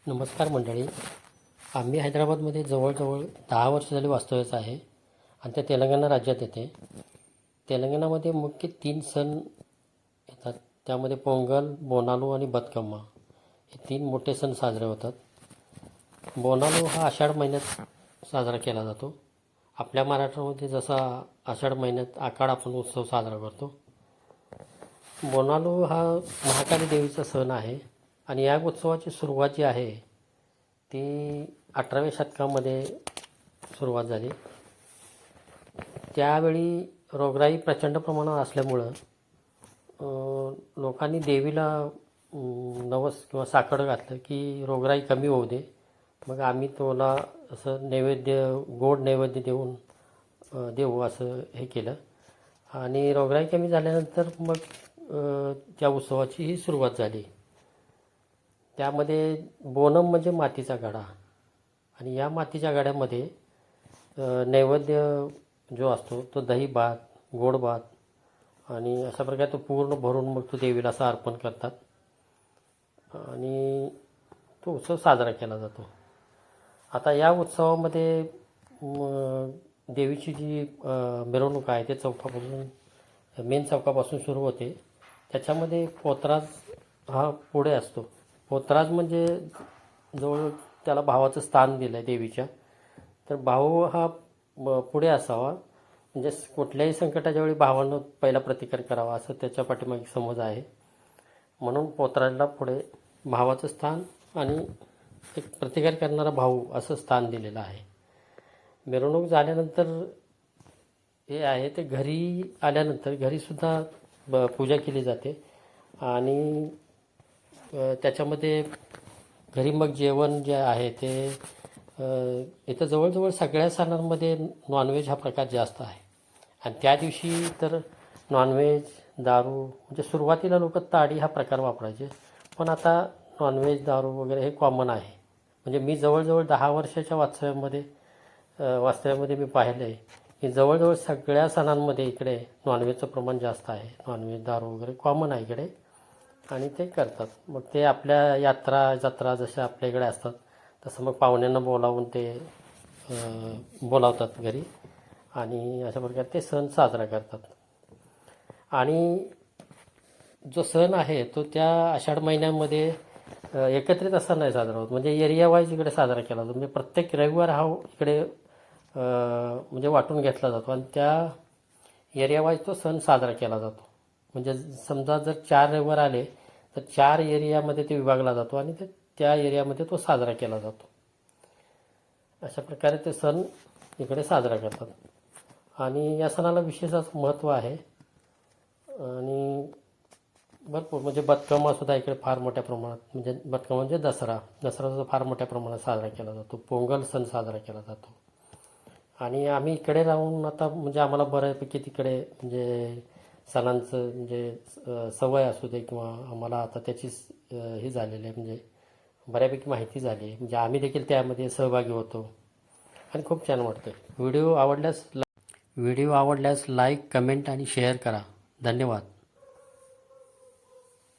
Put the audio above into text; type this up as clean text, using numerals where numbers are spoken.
नमस्कार मंडळी. आम्ही हैदराबादमध्ये जवळजवळ 10 वर्ष झाली वास्तव्यास आहे आणि त्या तेलंगणा राज्यात येते. तेलंगणामध्ये मुख्य 3 सण येतात. त्यामध्ये पोंगल, बोनालू आणि बतकम्मा हे 3 मोठे सण साजरे होतात. बोनालू हा आषाढ महिन्यात साजरा केला जातो. आपल्या महाराष्ट्रामध्ये जसा आषाढ महिन्यात आखाड आपण उत्सव साजरा करतो, बोनालू हा महाकाली देवीचा सण आहे आणि या उत्सवाची सुरुवात जी आहे ती 18व्या शतकामध्ये सुरुवात झाली. त्यावेळी रोगराई प्रचंड प्रमाणात असल्यामुळं लोकांनी देवीला नवस किंवा साकडं घातलं की रोगराई कमी होऊ दे, मग आम्ही तुला असं नैवेद्य, गोड नैवेद्य देऊ असं हे केलं. आणि रोगराई कमी झाल्यानंतर मग त्या उत्सवाची ही सुरुवात झाली. त्यामध्ये बोनम म्हणजे मातीचा गाडा आणि या मातीच्या गाड्यामध्ये नैवेद्य जो असतो तो दही भात, गोड भात आणि अशा प्रकारे तो पूर्ण भरून मग तो देवीला असं अर्पण करतात आणि तो उत्सव साजरा केला जातो. आता या उत्सवामध्ये देवीची जी मिरवणूक आहे ते मेन चौकापासून सुरू होते. त्याच्यामध्ये पोतराज हा पुढे असतो. पोतराज म्हणजे जवळ त्याला भावाचं स्थान दिलं आहे देवीच्या. तर भाऊ हा पुढे असावा, म्हणजे कुठल्याही संकटाच्या वेळी भावानं पहिला प्रतिकार करावा असं त्याच्या पाठीमागे समज आहे. म्हणून पोतराजला पुढे भावाचं स्थान आणि एक प्रतिकार करणारा भाऊ असं स्थान दिलेलं आहे. मिरवणूक झाल्यानंतर हे आहे ते घरी आल्यानंतर घरीसुद्धा पूजा केली जाते आणि त्याच्यामध्ये घरी मग जेवण जे आहे ते इथं जवळजवळ सगळ्या सणांमध्ये नॉनव्हेज हा प्रकार जास्त आहे. आणि त्या दिवशी तर नॉनव्हेज, दारू, म्हणजे सुरुवातीला लोक ताडी हा प्रकार वापरायचे, पण आता नॉनव्हेज, दारू वगैरे हे कॉमन आहे. म्हणजे मी जवळजवळ 10 वर्षाच्या वास्तव्यामध्ये मी पाहिलं आहे की जवळजवळ सगळ्या सणांमध्ये इकडे नॉनव्हेजचं प्रमाण जास्त आहे. नॉनव्हेज, दारू वगैरे कॉमन आहे इकडे आणि ते करतात. मग ते आपल्या जत्रा जशा आपल्या इकडे असतात तसं मग पाहुण्यांना बोलावून ते बोलावतात घरी आणि अशा प्रकारे ते सण साजरा करतात. आणि जो सण आहे तो त्या आषाढ महिन्यामध्ये एकत्रित असा नाही साजरा होत, म्हणजे एरिया वाईज इकडे साजरा केला जातो. म्हणजे प्रत्येक रविवार हा इकडे म्हणजे वाटून घेतला जातो आणि त्या एरिया वाईज तो सण साजरा केला जातो. म्हणजे समजा जर 4 रविवार आले तर 4 एरियामध्ये ते विभागला जातो आणि त्या एरियामध्ये तो साजरा केला जातो. अशा प्रकारे ते सण इकडे साजरा करतात आणि या सणाला विशेष असं महत्त्व आहे. आणि भरपूर म्हणजे बतकमासुद्धा इकडे फार मोठ्या प्रमाणात, म्हणजे बतकमा म्हणजे दसरासुद्धा फार मोठ्या प्रमाणात साजरा केला जातो. पोंगल सण साजरा केला जातो. आणि आम्ही इकडे राहून आता म्हणजे आम्हाला बऱ्यापैकी तिकडे म्हणजे सणांचं म्हणजे सवय असू दे किंवा आम्हाला आता त्याची हे झालेली आहे, म्हणजे बऱ्यापैकी माहिती झाली आहे. म्हणजे आम्ही देखील त्यामध्ये सहभागी होतो आणि खूप छान वाटतं. व्हिडिओ आवडल्यास लाईक, कमेंट आणि शेअर करा. धन्यवाद.